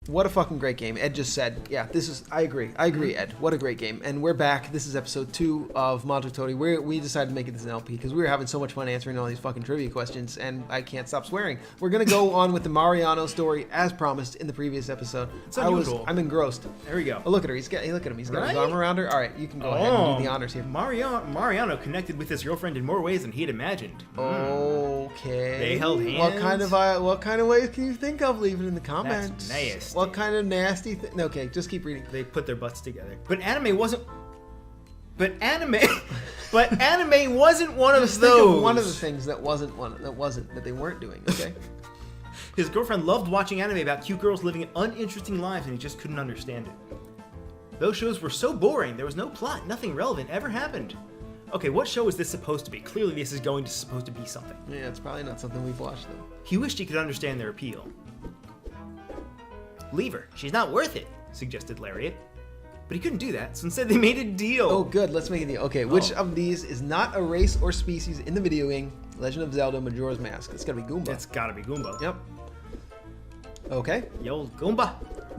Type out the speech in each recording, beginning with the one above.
What a fucking great game. Ed just said, yeah, I agree, Ed. What a great game. And we're back. This is episode 2 of Majotori. We decided to make it this an LP because we were having so much fun answering all these fucking trivia questions, and I can't stop swearing. We're going to go on with the Mariano story as promised in the previous episode. It's unusual. I'm engrossed. There we go. Oh, look at her. Look at him. He's got his arm around her. All right, you can go ahead and do the honors here. Mariano connected with his girlfriend in more ways than he had imagined. Okay. They held hands. What kind of ways can you think of? Leave it in the comments. That's nasty. What kind of nasty thing? Okay, just keep reading. They put their butts together. But anime wasn't one of Just those. think of one of the things that they weren't doing, okay? His girlfriend loved watching anime about cute girls living uninteresting lives, and he just couldn't understand it. Those shows were so boring. There was no plot. Nothing relevant ever happened. Okay, what show is this supposed to be? Clearly this is supposed to be something. Yeah, it's probably not something we've watched, though. He wished he could understand their appeal. Leave her. She's not worth it, suggested Lariat. But he couldn't do that, so instead they made a deal. Oh, good. Let's make a deal. Okay, which of these is not a race or species in the video game Legend of Zelda Majora's Mask? It's gotta be Goomba. It's gotta be Goomba. Yep. Okay. The old Goomba.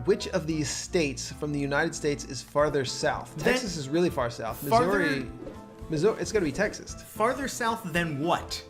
Which of these states from the United States is farther south? Texas is really far south. Missouri, it's gotta be Texas. Farther south than what?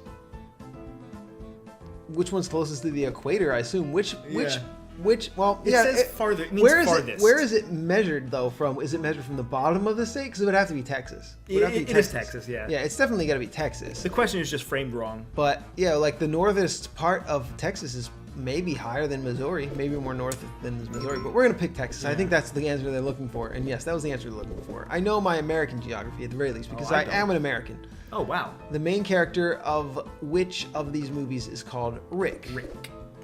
Which one's closest to the equator, I assume? Well, it says farther. It means farthest. Where is it measured, though, from? Is it measured from the bottom of the state? Because it would have to be Texas. It is Texas, yeah. Yeah, it's definitely got to be Texas. The question is just framed wrong. But, yeah, like the northest part of Texas is maybe higher than Missouri. Maybe more north than Missouri. But we're going to pick Texas. Yeah. I think that's the answer they're looking for. And, yes, that was the answer they're looking for. I know my American geography, at the very least, because I am an American. Oh, wow. The main character of which of these movies is called Rick?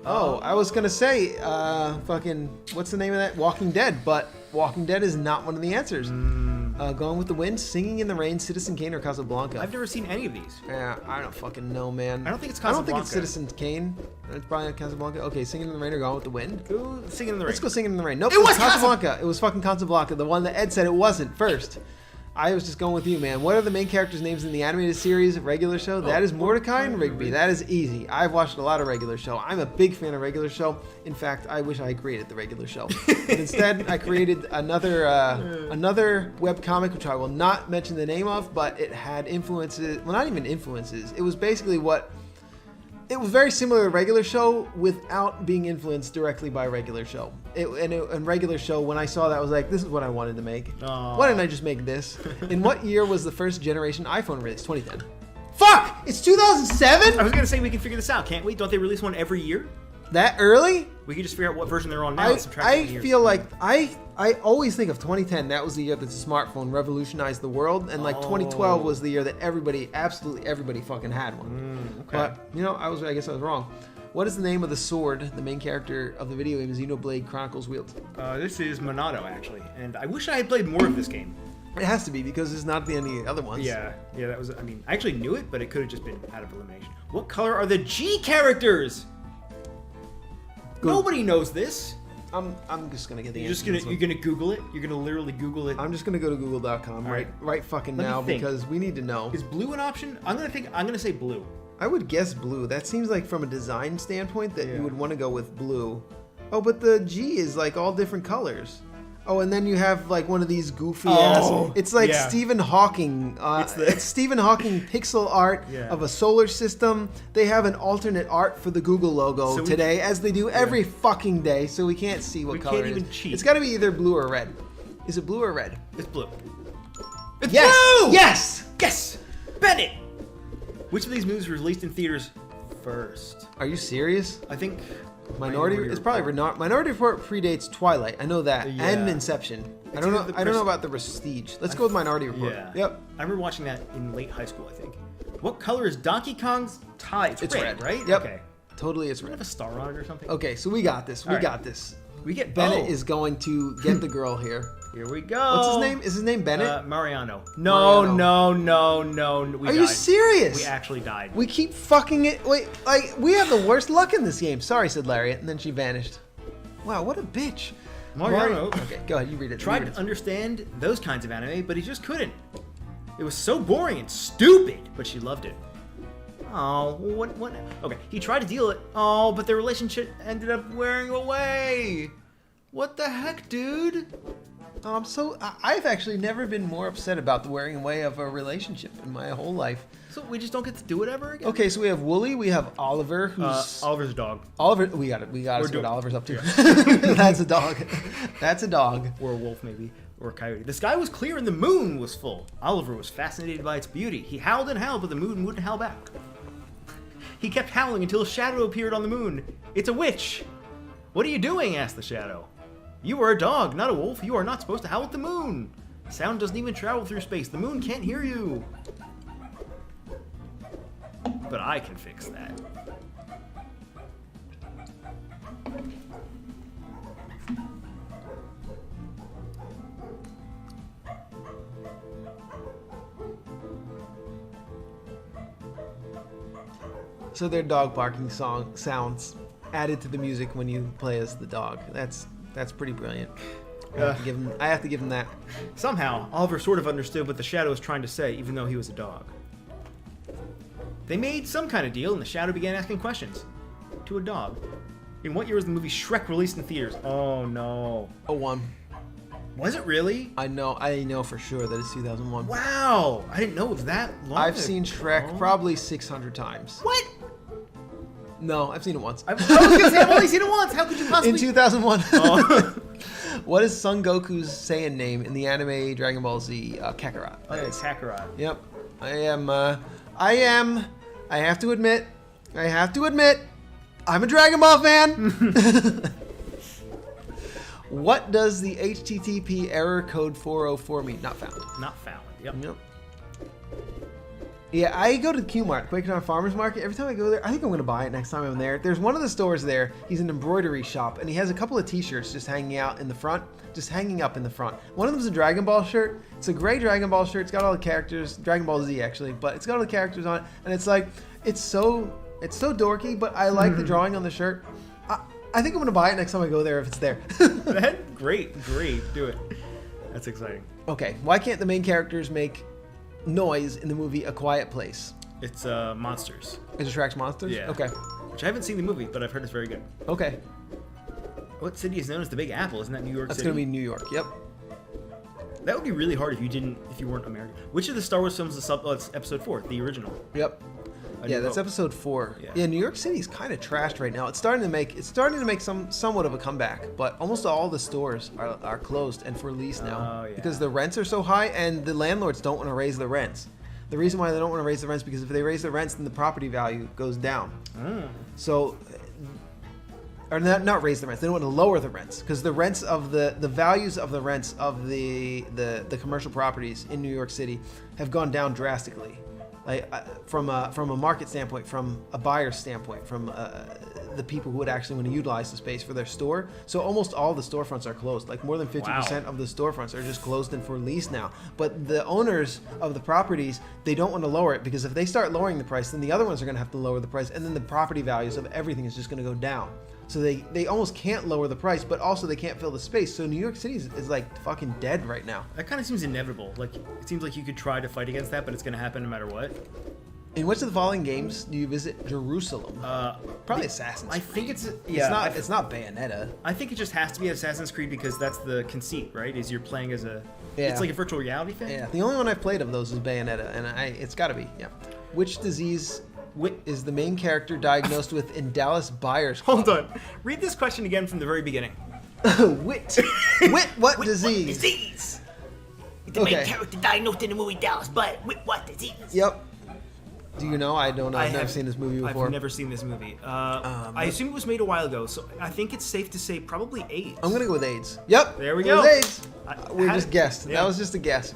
Oh, I was gonna say, what's the name of that? Walking Dead, but Walking Dead is not one of the answers. Gone with the Wind, Singing in the Rain, Citizen Kane, or Casablanca? I've never seen any of these. Yeah, I don't fucking know, man. I don't think it's Casablanca. I don't think it's Citizen Kane. It's probably not Casablanca. Okay, Singing in the Rain or Gone with the Wind? Go Singing in the Rain. Let's go Singing in the Rain. Nope, it was Casablanca. It was fucking Casablanca, the one that Ed said it wasn't first. I was just going with you, man. What are the main characters' names in the animated series, regular show? That is Mordecai and Rigby. That is easy. I've watched a lot of regular show. I'm a big fan of regular show. In fact, I wish I created the regular show. But instead, I created another webcomic, which I will not mention the name of, but it had influences. Well, not even influences. It was basically it was very similar to regular show without being influenced directly by regular show. And regular show, when I saw that, I was like, this is what I wanted to make. Aww. Why didn't I just make this? In what year was the first generation iPhone released? 2010. Fuck! It's 2007? I was going to say we can figure this out, can't we? Don't they release one every year? That early? We can just figure out what version they're on now. I feel like I always think of 2010. That was the year that the smartphone revolutionized the world, and 2012 was the year that absolutely everybody fucking had one. Okay. But I guess I was wrong. What is the name of the sword the main character of the video game Xenoblade Chronicles wields? This is Monado, actually, and I wish I had played more of this game. It has to be because it's not the end of the other ones. Yeah, that was. I mean, I actually knew it, but it could have just been out of elimination. What color are the G characters? Nobody knows this. I'm just gonna get the answer. You're gonna Google it. You're gonna literally Google it. I'm just gonna go to Google.com right fucking now because we need to know. Is blue an option? I'm gonna say blue. I would guess blue. That seems like from a design standpoint that you would want to go with blue. Oh, but the G is like all different colors. Oh, and then you have like one of these goofy ass. It's like Stephen Hawking. It's Stephen Hawking pixel art of a solar system. They have an alternate art for the Google logo today, as they do every fucking day. So we can't see what color it is. We can't even cheat. It's got to be either blue or red. Is it blue or red? It's blue. It's blue! Yes! Yes! Bennett! Which of these movies were released in theaters first? Are you serious? I think Minority Report predates Twilight. I know that, and Inception. I don't know about the Prestige. Let's go with Minority Report. Yeah. Yep. I remember watching that in late high school, I think. What color is Donkey Kong's tie? It's red, right? Yep. Okay. Totally, it's red. Does it have a star on it or something? Okay, so we got this. We got this. We get Bennett is going to get the girl here. Here we go. What's his name? Is his name Bennett? Mariano. No. Are you serious? We actually died. We keep fucking it. Wait, we have the worst luck in this game. Sorry, said Lariat, and then she vanished. Wow, what a bitch. Mariano. Okay, go ahead. You read it. Tried to understand those kinds of anime, but he just couldn't. It was so boring and stupid, but she loved it. Oh, what? Okay, he tried to deal it. Oh, but their relationship ended up wearing away. What the heck, dude? I've actually never been more upset about the wearing away of a relationship in my whole life. So we just don't get to do it ever again? Okay, so we have Wooly, we have Oliver, who's... Oliver's a dog. Oliver, we got to see what Oliver's up to. Yeah. That's a dog. That's a dog. Or a wolf, maybe. Or a coyote. The sky was clear and the moon was full. Oliver was fascinated by its beauty. He howled and howled, but the moon wouldn't howl back. He kept howling until a shadow appeared on the moon. It's a witch. What are you doing? Asked the shadow. You are a dog, not a wolf. You are not supposed to howl at the moon. Sound doesn't even travel through space. The moon can't hear you. But I can fix that. So their dog barking sounds added to the music when you play as the dog. That's pretty brilliant. I have to give him that. Somehow, Oliver sort of understood what the shadow was trying to say, even though he was a dog. They made some kind of deal, and the shadow began asking questions. To a dog. In what year was the movie Shrek released in theaters? Oh no. 01. Was it really? I know for sure that it's 2001. Wow! I didn't know it was that long. I've seen Shrek probably 600 times. What? No, I've seen it once. I was gonna say I've only seen it once. How could you possibly? In 2001. Oh. What is Son Goku's Saiyan name in the anime Dragon Ball Z? Kakarot. Okay, Kakarot. Yep. I have to admit, I'm a Dragon Ball fan. What does the HTTP error code 404 mean? Not found. Not found. Yep. Yeah, I go to the Q-Mart, Quaker Town Farmers Market. Every time I go there, I think I'm going to buy it next time I'm there. There's one of the stores there. He's an embroidery shop, and he has a couple of t-shirts just hanging out in the front, just hanging up in the front. One of them's a Dragon Ball shirt. It's a gray Dragon Ball shirt. It's got all the characters, Dragon Ball Z actually, but it's got all the characters on it, and it's like, it's so dorky, but I like the drawing on the shirt. I think I'm going to buy it next time I go there if it's there. Great. Do it. That's exciting. Okay, why can't the main characters make noise in the movie A Quiet Place? It's monsters. It attracts monsters? Yeah. Okay. Which I haven't seen the movie, but I've heard it's very good. Okay. What city is known as the Big Apple? Isn't that New York That's City? going to be New York, yep. That would be really hard if you weren't American. Which of the Star Wars films is it's episode 4, the original? Yep. Yeah, that's episode 4. Yeah, New York City's kind of trashed right now. It's starting to make somewhat of a comeback, but almost all the stores are closed and for lease now because the rents are so high and the landlords don't want to raise the rents. The reason why they don't want to raise the rents because if they raise the rents, then the property value goes down. So, or not raise the rents. They don't want to lower the rents because the rents of the values of the rents of the commercial properties in New York City have gone down drastically. Like from a market standpoint, from a buyer standpoint, from the people who would actually want to utilize the space for their store. So almost all the storefronts are closed. Like more than 50% of the storefronts are just closed and for lease now. But the owners of the properties, they don't want to lower it because if they start lowering the price, then the other ones are going to have to lower the price, and then the property values of everything is just going to go down. So they almost can't lower the price, but also they can't fill the space. So New York City is like fucking dead right now. That kind of seems inevitable. Like it seems like you could try to fight against that, but it's going to happen no matter what. In which of the following games do you visit Jerusalem? Probably Assassin's Creed. I think it's It's not Bayonetta. I think it just has to be Assassin's Creed because that's the conceit, right? Is you're playing as a it's like a virtual reality thing. Yeah, the only one I've played of those is Bayonetta, and it's got to be. Yeah. Which disease is the main character diagnosed with in Dallas Buyers Club? Hold on. Read this question again from the very beginning. Wit. What disease? What disease? The main character diagnosed in the movie Dallas, but with what disease? Yep. Do you know? I don't know. I've never seen this movie before. I've never seen this movie. I assume it was made a while ago, so I think it's safe to say probably AIDS. I'm gonna go with AIDS. Yep. There we go. go. AIDS. We just guessed. Yeah. That was just a guess.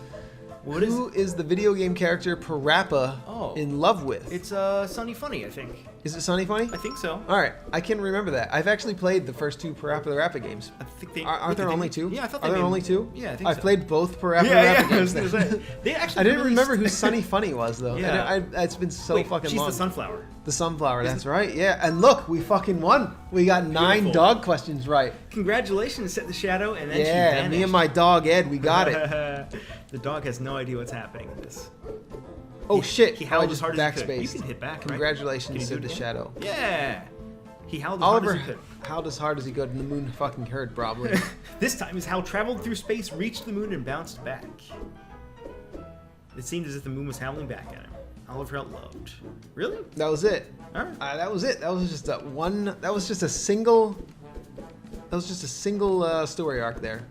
Who is the video game character Parappa in love with? It's Sunny Funny, I think. Is it Sunny Funny? I think so. All right, I can remember that. I've actually played the first 2 Parappa the Rappa games. I think they aren't there only 2? Yeah, I thought are there only 2? Yeah, I think I've so. played both Parappa the Rappa games. I was gonna say. They actually I didn't remember who Sunny Funny was though. Yeah. It's been so fucking long. She's the sunflower. The sunflower, that's right. Yeah, and look, we fucking won. We got 9 dog questions right. Congratulations, Set the Shadow, and then she Yeah, vanished. me and my dog Ed, we got it. The dog has no idea what's happening in this. Oh shit! He howled I as just hard as he could. You backspaced. can hit back, right? Congratulations, Can you Sid do the it Shadow. Yeah. He howled as hard Oliver as he could. howled as hard as he could, and the moon fucking heard, probably. This time, his howl traveled through space, reached the moon, and bounced back. It seemed as if the moon was howling back at him. Oliver felt loved. Really? That was it. All right. That was it. That was just one. That was just a single. That was just a single story arc there.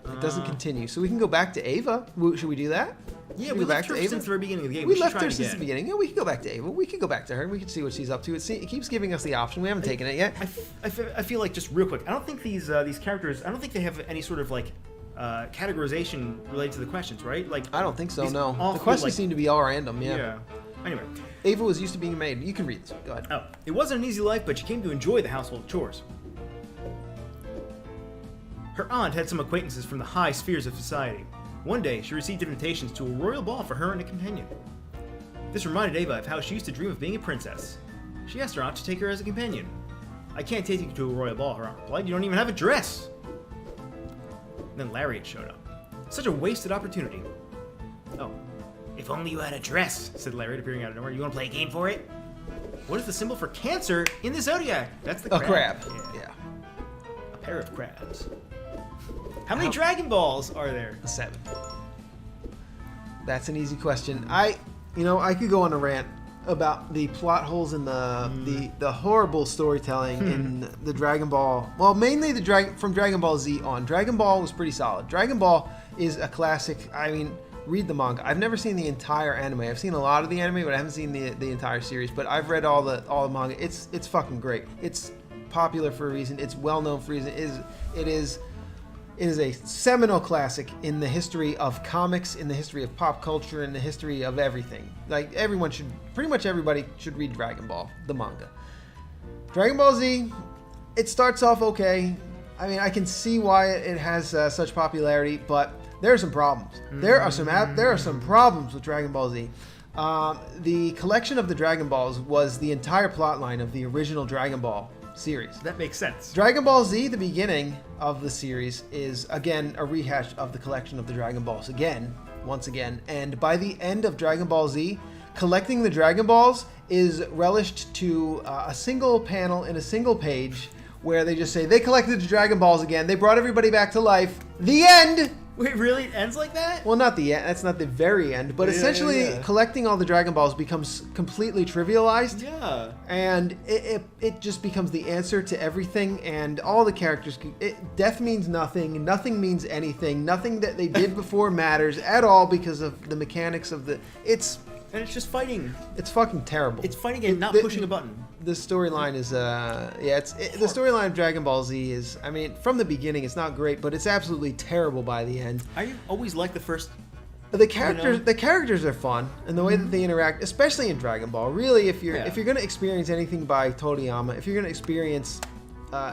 It doesn't continue, so we can go back to Ava. Should we do that? Yeah, Should we go left her since the very beginning of the game. We should left try her it since the again. beginning. Yeah, we can go back to Ava. We can go back to her, and we can see what she's up to. It keeps giving us the option. We haven't taken it yet. I feel like, just real quick, I don't think these characters, I don't think they have any sort of like categorization related to the questions, right? Like I don't think so. these No, all the feel questions like- seem to be all random. Yeah. Yeah. Anyway, Ava was used to being made. You can read this. Go ahead. oh, it wasn't an easy life, but she came to enjoy the household chores. Her aunt had some acquaintances from the high spheres of society. One day, she received invitations to a royal ball for her and a companion. This reminded Ava of how she used to dream of being a princess. She asked her aunt to take her as a companion. "I can't take you to a royal ball," her aunt replied. "You don't even have a dress." Then Lariat showed up. Such a wasted opportunity. Oh, If only you had a dress. said Lariat, appearing out of nowhere. You want to play a game for it? What is the symbol for Cancer in the zodiac? That's the A crab. crab. Yeah. A pair of crabs. How many Dragon Balls are there? 7. That's an easy question. I could go on a rant about the plot holes in the horrible storytelling in the Dragon Ball. Well, mainly from Dragon Ball Z on. Dragon Ball was pretty solid. Dragon Ball is a classic. I mean, read the manga. I've never seen the entire anime. I've seen a lot of the anime, but I haven't seen the entire series. But I've read all the manga. It's fucking great. It's popular for a reason. It's well known for a reason. It is a seminal classic in the history of comics, in the history of pop culture, in the history of everything. Like, pretty much everybody should read Dragon Ball, the manga. Dragon Ball Z, it starts off okay. I mean, I can see why it has such popularity, but there are some problems. There are some problems with Dragon Ball Z. The collection of the Dragon Balls was the entire plotline of the original Dragon Ball series. That makes sense. Dragon Ball Z, the beginning of the series, is again a rehash of the collection of the Dragon Balls once again. And by the end of Dragon Ball Z, collecting the Dragon Balls is relished to a single panel in a single page where they just say they collected the Dragon Balls again. They brought everybody back to life. The end. Wait, really? It ends like that? Well, not the end. That's not the very end. But essentially, collecting all the Dragon Balls becomes completely trivialized. Yeah. And it just becomes the answer to everything, and all the characters. Death means nothing. Nothing means anything. Nothing that they did before matters at all because of the mechanics of the. And it's just fighting. It's fucking terrible. It's fighting and not pushing a button. The storyline is the storyline of Dragon Ball Z is, I mean, from the beginning it's not great, but it's absolutely terrible by the end. I always like the first. The characters are fun, and the way that they interact, especially in Dragon Ball. Really, if you're going to experience anything by Toriyama, if you're going to experience,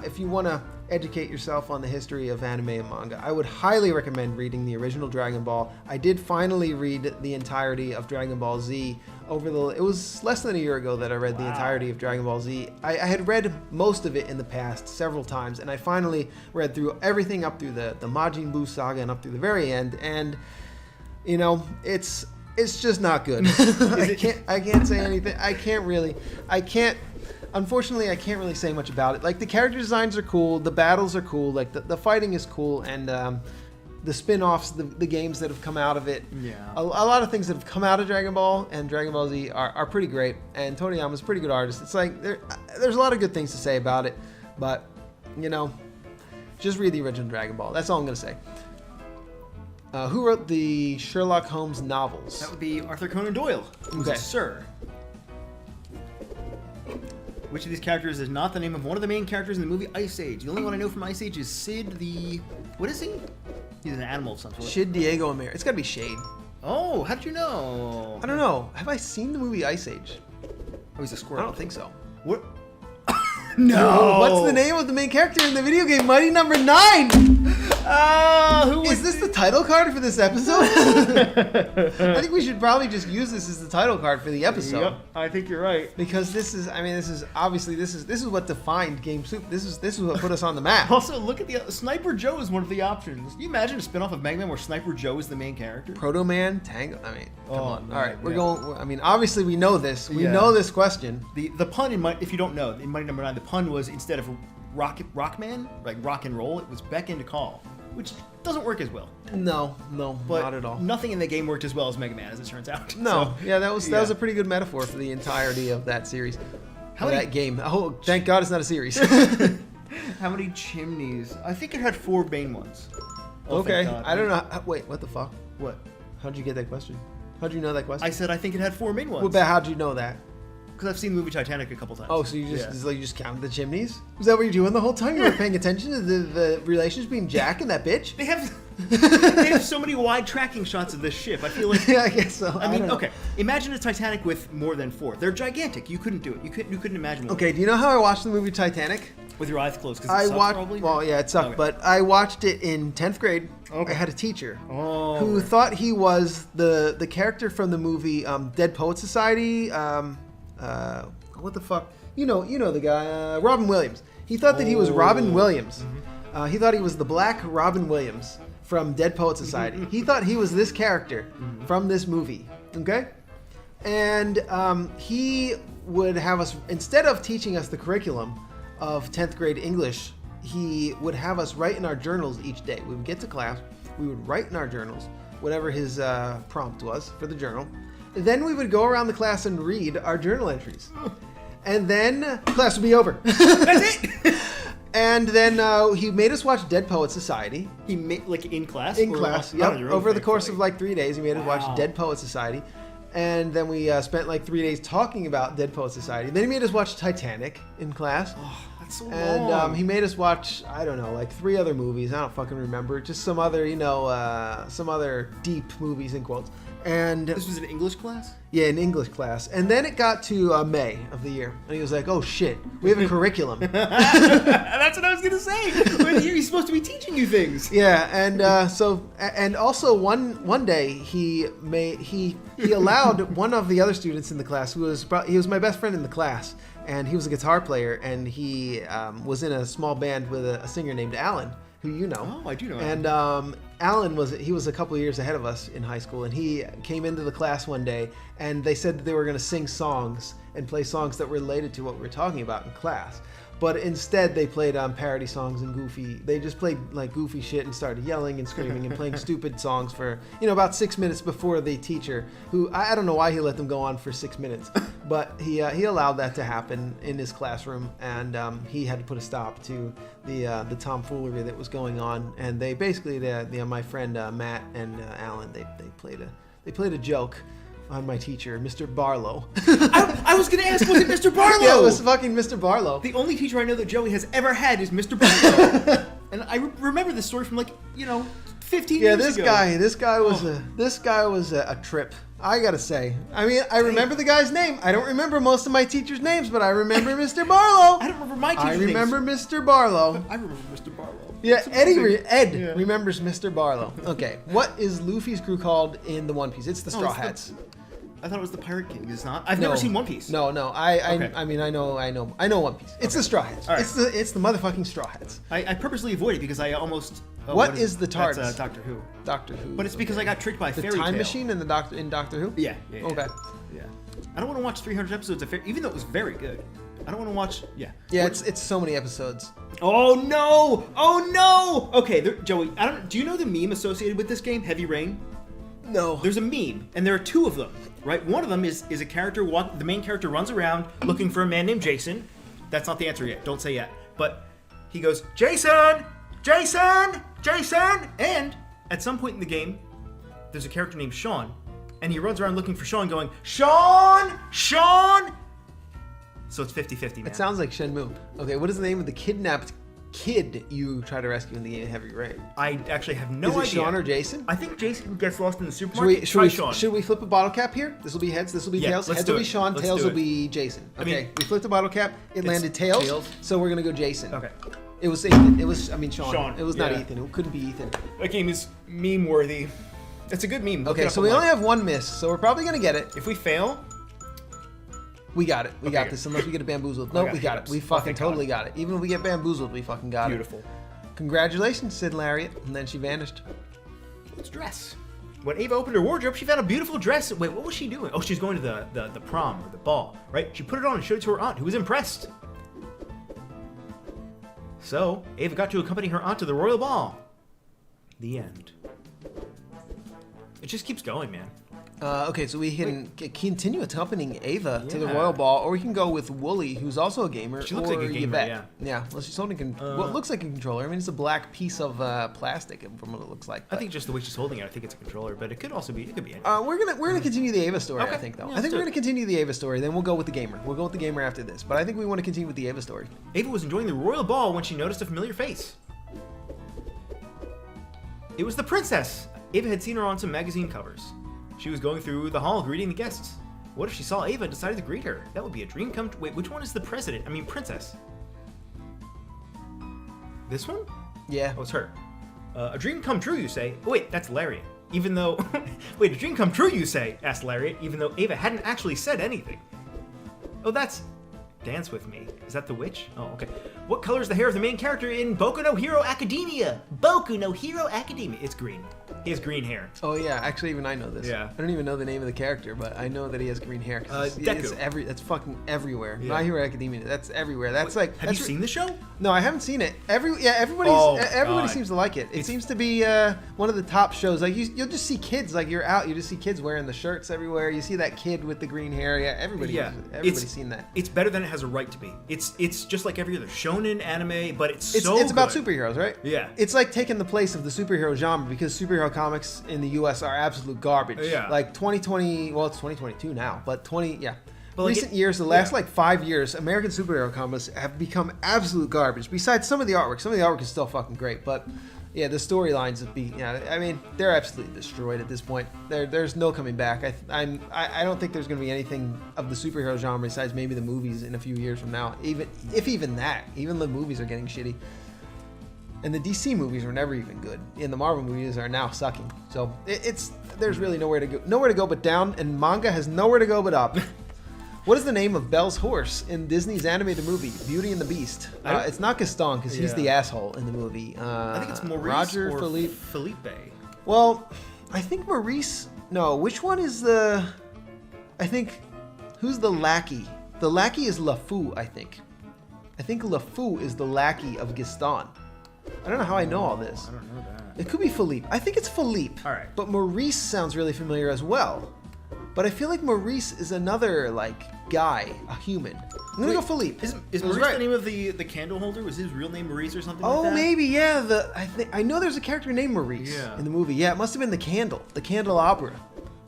if you want to educate yourself on the history of anime and manga, I would highly recommend reading the original Dragon Ball. I did finally read the entirety of Dragon Ball Z it was less than a year ago that I read the entirety of Dragon Ball Z. I had read most of it in the past several times, and I finally read through everything up through the Majin Buu saga and up through the very end, and it's just not good. I can't say anything. Unfortunately, I can't really say much about it. Like, the character designs are cool, the battles are cool, like the fighting is cool, and the spin-offs, the games that have come out of it. Yeah. A lot of things that have come out of Dragon Ball and Dragon Ball Z are pretty great, and Toriyama's a pretty good artist. It's like, there's a lot of good things to say about it, but, just read the original Dragon Ball. That's all I'm going to say. Who wrote the Sherlock Holmes novels? That would be Arthur Conan Doyle, who's a Sir. Which of these characters is not the name of one of the main characters in the movie Ice Age? The only one I know from Ice Age is Sid the... What is he? He's an animal of some sort. Shid Diego Amir. It's got to be Shade. Oh, how did you know? I don't know. Have I seen the movie Ice Age? Oh, he's a squirrel. I don't think so. What? No! What's the name of the main character in the video game Mighty Number 9? Who Is this the title card for this episode? I think we should probably just use this as the title card for the episode. Yep, I think you're right. Because this is obviously this is what defined Game Soup. This is what put us on the map. Also, look at the Sniper Joe is one of the options. Can you imagine a spin-off of Mega Man where Sniper Joe is the main character? Proto Man, Tango. I mean, come on. man, All right, we're yeah. going. I mean, obviously we know this. We Yeah. know this question. The pun in if you don't know, in Mighty Number 9, the pun was instead of Rockman, like rock and roll, it was beckon to call, which doesn't work as well. No, But not at all. nothing in the game worked as well as Mega Man, as it turns out. No, So, yeah, that was a pretty good metaphor for the entirety of that series. How Or many- that game? Oh, thank God it's not a series. How many chimneys? I think it had 4 main ones. Oh, Okay, thank God. I don't know. Wait, what the fuck? What? How'd you get that question? How'd you know that question? I said I think it had 4 main What ones. about how'd you know that? Because I've seen the movie Titanic a couple times. Oh, so you just Yeah. it's like you just counted the chimneys? Was that what you're doing the whole time? You were paying attention to the relations between Jack and that bitch? They have so many wide tracking shots of this ship. I feel like. Yeah, I guess so. I mean, don't know. okay. Imagine a Titanic with more than 4. They're gigantic. You couldn't do it. You couldn't imagine one. Okay, do you know how I watched the movie Titanic? With your eyes closed. 'Cause it I sucked, watched. probably? Well, yeah, it sucked, Okay. but I watched it in 10th grade. Okay. I had a teacher Oh. who thought he was the character from the movie Dead Poet Society. What the fuck? You know the guy, Robin Williams. He thought that he was Robin Oh. Williams. He thought he was the black Robin Williams from Dead Poet Society. He thought he was this character from this movie. Okay, and he would have us, instead of teaching us the curriculum of 10th grade English, he would have us write in our journals each day. We would get to class, we would write in our journals whatever his prompt was for the journal. Then we would go around the class and read our journal entries. And then class would be over. That's it. And then he made us watch Dead Poet Society. He made like in class. In Or class, not yep. on your own Over the thing, course like- of like 3 days, he made us Wow. watch Dead Poet Society. And then we spent like 3 days talking about Dead Poet Society. Then he made us watch Titanic in class. Oh, that's so long. And he made us watch, I don't know, like 3 other movies. I don't fucking remember. Just some other, some other deep movies in quotes. And This was an English class? yeah, in English class. And then it got to May of the year. And he was like, oh shit, we have a curriculum. That's what I was going to say. He's supposed to be teaching you things. Yeah, and and also one day he allowed one of the other students in the class, he was my best friend in the class, and he was a guitar player, and he was in a small band with a singer named Alan, who you know. Oh, I do know And Alan was a couple years ahead of us in high school, and he came into the class one day, and they said that they were going to sing songs and play songs that were related to what we were talking about in class. But instead, they played parody songs and they just played like goofy shit and started yelling and screaming and playing stupid songs for, about 6 minutes before the teacher, who, I don't know why he let them go on for 6 minutes, but he allowed that to happen in his classroom, and he had to put a stop to the tomfoolery that was going on. And they basically, my friend Matt and Alan, they played a joke on my teacher, Mr. Barlow. I was going to ask, was it Mr. Barlow? Yeah, it was fucking Mr. Barlow. The only teacher I know that Joey has ever had is Mr. Barlow. And I remember this story from 15 Yeah, years ago. this guy was a trip. I gotta say. I mean, I remember the guy's name. I don't remember most of my teachers' names, but I remember Mr. Barlow. I don't remember my teacher's I names. remember Mr. Barlow. I remember Mr. Barlow. Yeah, That's Ed amazing. Yeah. remembers Mr. Barlow. Okay, what is Luffy's crew called in the One Piece? It's the Straw it's the- Hats. I thought it was the Pirate King. It's not. I've never seen One Piece. No. Okay. I mean, I know One Piece. It's the Straw Hats. All right. It's the motherfucking Straw Hats. I purposely avoid it because I almost. Oh, What is the That's, TARDIS? Doctor Who. Doctor Who. But it's because I got tricked by the Fairy time Tale. machine in Doctor Who. Yeah. Okay. Yeah. I don't want to watch 300 episodes of Fairy, even though it was very good. I don't want to watch. Yeah. Yeah, it's so many episodes. Oh no! Oh no! Okay, Joey. Do you know the meme associated with this game, Heavy Rain? No. There's a meme, and there are 2 of them. Right? One of them is a character. The main character runs around looking for a man named Jason. That's not the answer yet. Don't say yet. But he goes, Jason, Jason, Jason, and at some point in the game, there's a character named Sean, and he runs around looking for Sean, going, Sean, Sean. So it's 50-50, man. It sounds like Shenmue. Okay, what is the name of the kidnapped kid you try to rescue in the game Heavy Rain? I actually have no Is it idea. Sean or Jason? I think Jason gets lost in the supermarket. Should we flip a bottle cap here? This will be heads, this will be Yeah, tails. let's Heads do will be it. Sean, Let's tails do will it. be Jason. I Okay, mean, we flipped a bottle cap, it landed tails, tails. so we're gonna go Jason. Okay. It was Ethan. It was, I mean, Sean. Sean, It was not yeah. Ethan. It couldn't be Ethan. That game is meme-worthy. It's a good meme. Look it Okay, up so we online. only have one miss, so we're probably going to get it. If we fail, We got it. We Okay, got good. this, unless we get a bamboozled. I No, got we got it. hiccups. We Oh, fucking thank totally God. got it. Even if we get bamboozled, we fucking got beautiful. it. Congratulations, Sid Lariat. And then she vanished. Let's dress. When Ava opened her wardrobe, she found a beautiful dress. Wait, what was she doing? Oh, she was going to the prom or the ball, right? She put it on and showed it to her aunt, who was impressed. So, Ava got to accompany her aunt to the royal ball. The end. It just keeps going, man. Okay, so we can continue accompanying Ava to the Yeah. Royal Ball, or we can go with Wooly, who's also a gamer. She looks or like a gamer, Yvette. yeah. Yeah, well, she's holding what looks like a controller. I mean, it's a black piece of plastic from what it looks like. I but- think just the way she's holding it, I think it's a controller, but it could also be, it could be anything. We're gonna continue the Ava story. Okay. I think though. Yeah, I let's think do we're it. gonna continue the Ava story. Then we'll go with the gamer. We'll go with the gamer after this. But I think we want to continue with the Ava story. Ava was enjoying the royal ball when she noticed a familiar face. It was the princess. Ava had seen her on some magazine covers. She was going through the hall greeting the guests. What if she saw Ava and decided to greet her? That would be a dream come true. Wait, which one is the president? I mean, princess. This one? Yeah. Oh, it's her. A dream come true, you say? Oh, wait, that's Lariat. Even though... Wait, a dream come true, you say? Asked Lariat, even though Ava hadn't actually said anything. Oh, that's... Dance with Me. Is that the witch? Oh, okay. What color is the hair of the main character in Boku no Hero Academia? Boku no Hero Academia. It's green. He has green hair. Oh yeah. Actually, even I know this. Yeah. I don't even know the name of the character, but I know that he has green hair. 'Cause it's Deku. that's fucking everywhere. Yeah. My Hero Academia. That's everywhere. That's like. Have you seen the show? No, I haven't seen it. Everybody God. seems to like it. It seems to be one of the top shows. Like you'll just see kids. Like you're out, you just see kids wearing the shirts everywhere. You see that kid with the green hair. Yeah, everybody's seen that. It's better than it has a right to be. It's just like every other shonen anime, but it's It's about good. superheroes, right? Yeah. It's like taking the place of the superhero genre because superhero comics in the U.S. are absolute garbage. Yeah. Like 2020, well, it's 2022 now, but But like recent years, the last yeah. like 5 years, American superhero comics have become absolute garbage. Besides some of the artwork is still fucking great, but yeah, the storylines would be. Yeah, I mean, they're absolutely destroyed at this point. There's no coming back. I don't think there's going to be anything of the superhero genre besides maybe the movies in a few years from now. Even the movies are getting shitty. And the DC movies were never even good. And the Marvel movies are now sucking. So there's really nowhere to go but down, and manga has nowhere to go but up. What is the name of Belle's horse in Disney's animated movie Beauty and the Beast? It's not Gaston because he's the asshole in the movie. I think it's Maurice Roger or Philippe. Felipe. Well, I think Maurice. No, which one is the? I think who's the lackey? The lackey is LeFou, I think. I think LeFou is the lackey of Gaston. I don't know how I know all this. I don't know that. It could be Philippe. I think it's Philippe. All right. But Maurice sounds really familiar as well. But I feel like Maurice is another like guy, a human. I'm gonna go Philippe. Is It was Maurice right. the name of the candle holder? Was his real name Maurice or something like Oh, that? maybe yeah. I know there's a character named Maurice Yeah. in the movie. Yeah, it must have been the candle. The candelabra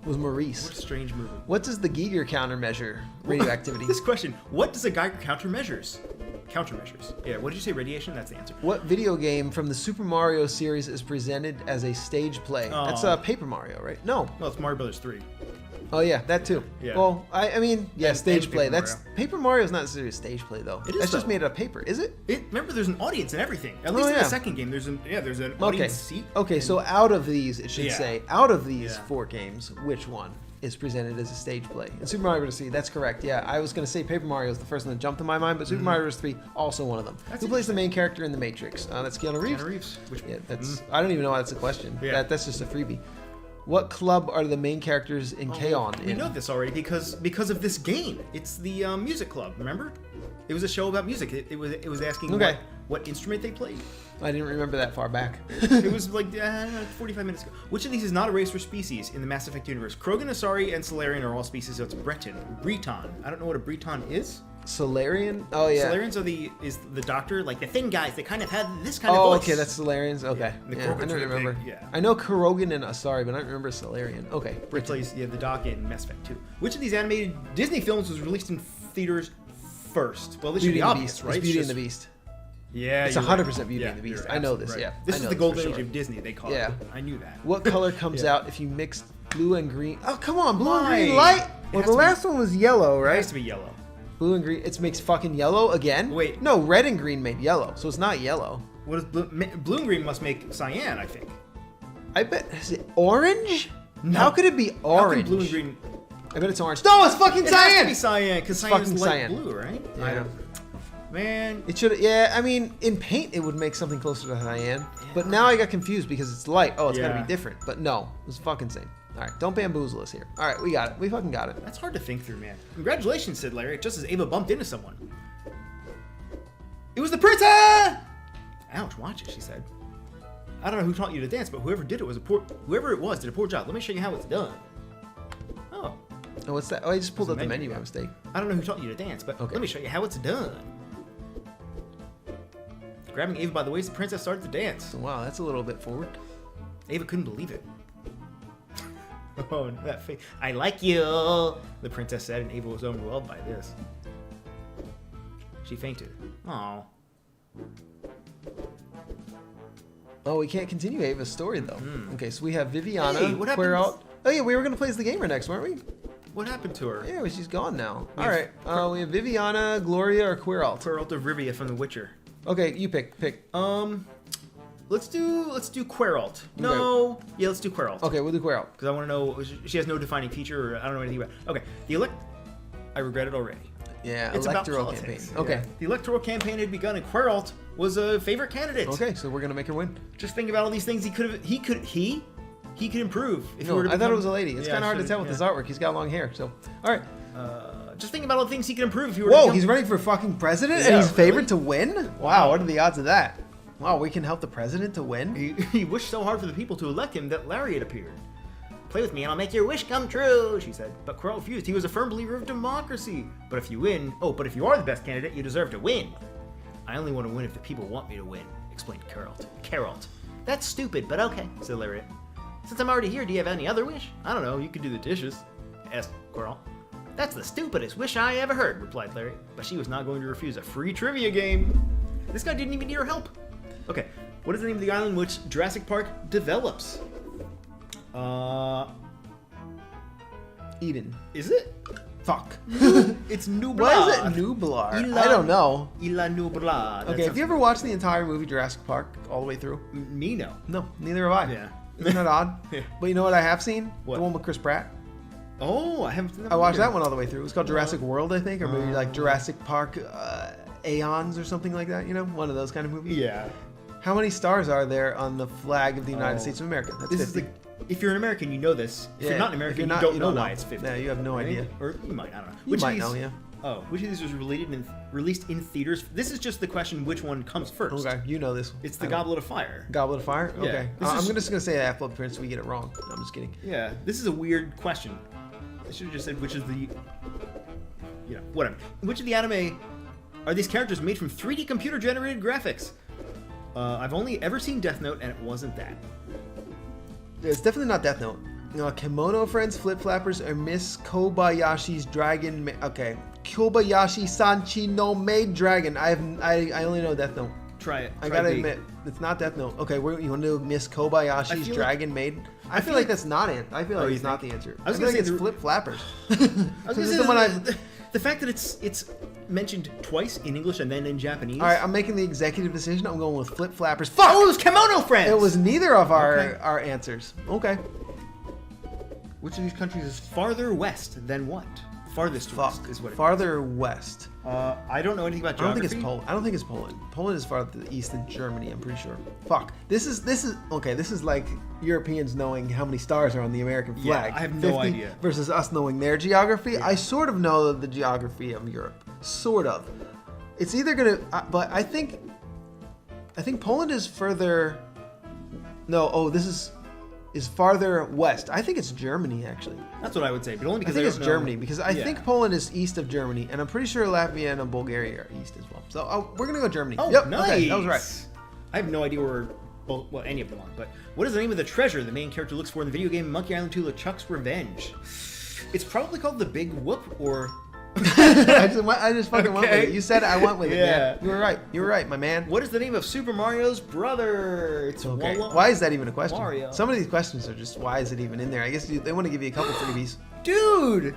was Maurice. What a strange movie. What does the Geiger counter measure radioactivity? This question, what does a Geiger counter measures? Countermeasures. Yeah, what did you say, radiation? That's the answer. What video game from the Super Mario series is presented as a stage play? Oh. That's Paper Mario, right? No. Well, it's Mario Brothers 3. Oh yeah, that too. Yeah. Well, I mean, yeah, And- stage and play. Paper That's Mario. Paper Mario's not necessarily a stage play though. It is, That's just though. made out of paper, is it? Remember, there's an audience and everything. At Oh, least in yeah. the second game, there's an Okay. audience seat. Okay, so out of these, it should Yeah. say, out of these Yeah. 4 games, which one is presented as a stage play? And Super Mario Bros. 3, that's correct. Yeah, I was going to say Paper Mario is the first one that jumped to my mind, but Super Mario Bros. 3, also one of them. That's Who plays the main character in The Matrix? That's Keanu Reeves. Keanu Reeves. Which Yeah, I don't even know why that's a question. Yeah. That's just a freebie. What club are the main characters in K-On! We in? know this already because of this game. It's the music club. Remember? It was a show about music. It was asking Okay. what instrument they played. I didn't remember that far back. It was like 45 minutes ago. Which of these is not a race or species in the Mass Effect universe? Krogan, Asari, and Solarian are all species, so it's Breton. Breton. I don't know what a Breton is. Solarian? Oh, yeah. Solarians is the doctor, like the thin guys. They kind of have this kind of Oh, voice. okay, that's Solarians. Okay, The yeah, I Krogans don't were the remember. big- yeah. I know Kurogan and Asari, but I don't remember Solarian. Okay, He Britain. plays the doc in Mass Effect 2. Which of these animated Disney films was released in theaters first? Well, this should Beauty be and the obvious, Beast. right? It's Beauty and just- the Beast. Yeah, It's you're 100% right. Beauty and the Beast. you're I know absolutely this, right. yeah. This I is know the this golden for age sure. of Disney, they call Yeah. it. I knew that. What color comes Yeah. out if you mix blue and green? Oh, come on, blue and Why? green light. It Well, has the to be- last one was yellow, It right? has to be yellow. Blue and green. It makes fucking yellow again. Wait. No, red and green made yellow, so it's not yellow. What is blue and green must make cyan, I think. I bet. Is it orange? No. How could it be How orange? can blue and green? I bet it's orange. No, it's fucking It cyan. has to be cyan because cyan is fucking light cyan. blue, right? Yeah. I don't. Man, It should. Yeah, I mean, in paint it would make something closer to cyan. But now I got confused because it's light. Oh, it's gotta Yeah. be different. But no, it's fucking same. All right, don't bamboozle us here. All right, we got it. We fucking got it. that's hard to think through, man. Congratulations, said Larry, just as Ava bumped into someone. It was the princess! Ouch, watch it, she said. I don't know who taught you to dance, but whoever it was did a poor job. Let me show you how it's done. Oh, Oh, what's that? Oh, I just pulled There's up a the menu, menu by yeah. mistake. I don't know who taught you to dance, but Okay. let me show you how it's done. Grabbing Ava by the waist, the princess started to dance. So, wow, that's a little bit forward. Ava couldn't believe it. Oh, that face. I like you, the princess said, and Ava was overwhelmed by this. She fainted. Aw. Oh, we can't continue Ava's story though. Okay, so we have Viviana. Hey, what Queer happens- out. Oh yeah, we were gonna play as the gamer next, weren't we? What happened to her? Yeah, well, she's gone now. We All have right, we have Viviana, Gloria, or Queer alt. Queralt of Rivia from The Witcher. Okay, you pick. Let's do Queralt. No, yeah, let's do Queralt. Okay, we'll do Queer alt. Because I want to know. She has no defining feature, or I don't know anything about. Okay, I regret it already. Yeah, It's about electoral campaign. politics. Okay. Yeah. The electoral campaign had begun, and Queralt was a favorite candidate. Okay, so we're gonna make her win. Just think about all these things he could improve if he No, were to I thought become- it was a lady. It's Yeah, kind of hard to should've- tell with yeah. his artwork. He's got long hair, so all right. Just think about all the things he could improve if he were to Whoa, become... he's running for fucking president, Yeah, and he's favored really? to win. Wow, what are the odds of that? Wow, we can help the president to win. He wished so hard for the people to elect him that Lariat appeared. Play with me and I'll make your wish come true, she said. But Queralt refused. He was a firm believer of democracy. But if you are the best candidate, you deserve to win. I only want to win if the people want me to win, explained Queralt. That's stupid, but okay, said Lariat. Since I'm already here, do you have any other wish? I don't know, you could do the dishes, asked Queralt. That's the stupidest wish I ever heard, replied Lariat. But she was not going to refuse a free trivia game. This guy didn't even need her help. Okay, what is the name of the island which Jurassic Park develops? Eden. Is it? Fuck. It's Nublar. Why is it Nublar? I don't know. Ila Nublar. Okay, have you ever watched the entire movie Jurassic Park all the way through? Me, no. No, neither have I. Yeah. Isn't that odd? Yeah. But you know what I have seen? What? The one with Chris Pratt. Oh, I haven't. I watched that one all the way through. It was called Jurassic World, I think, or maybe like Jurassic Park Aeons or something like that. You know, one of those kind of movies. Yeah. How many stars are there on the flag of the United Oh. States of America? That's This 50. is the. If you're an American, you know this. If you're not an American, you don't know why it's 50. Yeah, you have no Right? idea. Or you might. I don't know. You might know, yeah. Oh, which of these was released in theaters? This is just the question: which one comes first? Okay, you know this. It's the I don't- Goblet of Fire. Goblet of Fire? Yeah. Okay. This is- I'm just going to say Half-Blood Prince so we get it wrong. No, I'm just kidding. Yeah, this is a weird question. I should have just said which is the. You know, whatever. Which of the anime are these characters made from 3D computer generated graphics? I've only ever seen Death Note, and it wasn't that. It's definitely not Death Note. Kimono Friends, Flip Flappers, or Miss Kobayashi's Dragon. Okay. Kobayashi Sanchi no Maid Dragon. I only know Death Note. Try it. I Try gotta B. admit, it's not Death Note. Okay, you want to do Miss Kobayashi's feel Dragon Maid? I feel like that's not it. I feel like you it's not the think? answer. I was feel gonna like say it's the- Flip Flappers. I was This gonna is say the one the fact that it's mentioned twice in English and then in Japanese. All right, I'm making the executive decision. I'm going with Flip Flappers. Fuck! Oh, it was Kimono Friends. It was neither of Okay. our answers. Okay. Which of these countries is farther west than what? Farthest Fuck. west is what it Farther west. I don't know anything about I don't geography. think it's Poland. I don't think it's Poland. Poland is farther to the east than Germany, I'm pretty sure. Fuck. This is okay, this is like Europeans knowing how many stars are on the American Yeah, flag. I have no idea. Versus us knowing their geography. I sort of know the geography of Europe. Sort of. It's either gonna but I think Poland is further. No, this is farther west. I think it's Germany actually. That's what I would say, but only I because think it's don't know. Germany because I Yeah. think Poland is east of Germany, and I'm pretty sure Latvia and Bulgaria are east as well. So we're gonna go Germany. Oh, yep, nice. okay, that was right. I have no idea where any of them are. But what is the name of the treasure the main character looks for in the video game Monkey Island 2: LeChuck's Revenge? It's probably called the Big Whoop or. I just fucking went with Okay. it. You said it, I went with it. Yeah. Man. You were right. You were right, my man. What is the name of Super Mario's brother? It's Okay. Walla- Why is that even a question? Mario. Some of these questions are just why is it even in there? I guess they want to give you a couple freebies. Dude,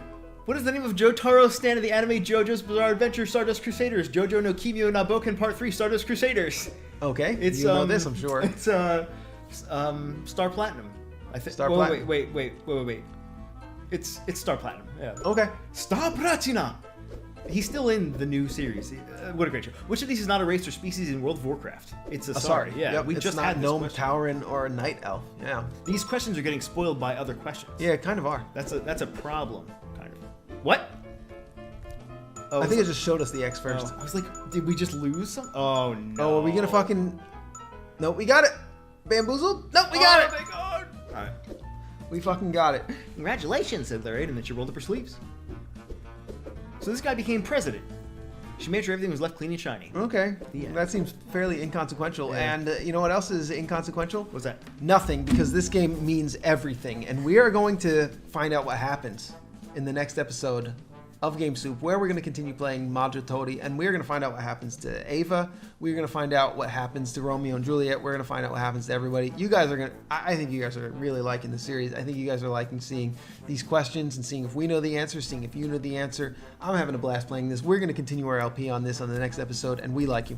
What is the name of Jotaro's stand in the anime JoJo's Bizarre Adventure Stardust Crusaders? JoJo no Kimyou na Bouken Part 3 Stardust Crusaders. Okay, It's you know this, I'm sure. It's Star Platinum. I think. Star Platinum. Wait. It's Star Platinum. Yeah. Okay. Star Platina. He's still in the new series. What a great show. Which of these is not a race or species in World of Warcraft? It's Asari. Yeah, Yep, we it's just not had this gnome, question. Tauren, or a night elf. Yeah. These questions are getting spoiled by other questions. Yeah, kind of are. That's a problem, kind of. What? Oh, I think it just showed us the X first. I was like, did we just lose some? Oh no. Oh, are we gonna fucking? No, we got it. Bamboozled? No, we got it. Thank God. All right. We fucking got it. Congratulations, said Larry, and then she rolled up her sleeves. So this guy became president. She made sure everything was left clean and shiny. Okay, The end. that seems fairly inconsequential. Yeah. And you know what else is inconsequential? What's that? Nothing, because this game means everything. And we are going to find out what happens in the next episode of Game Soup, where we're going to continue playing Majotori, and we're going to find out what happens to Ava. We're going to find out what happens to Romeo and Juliet. We're going to find out what happens to everybody. You guys are going to, I think you guys are really liking the series. I think you guys are liking seeing these questions and seeing if we know the answer, seeing if you know the answer. I'm having a blast playing this. We're going to continue our LP on this on the next episode, and we like you.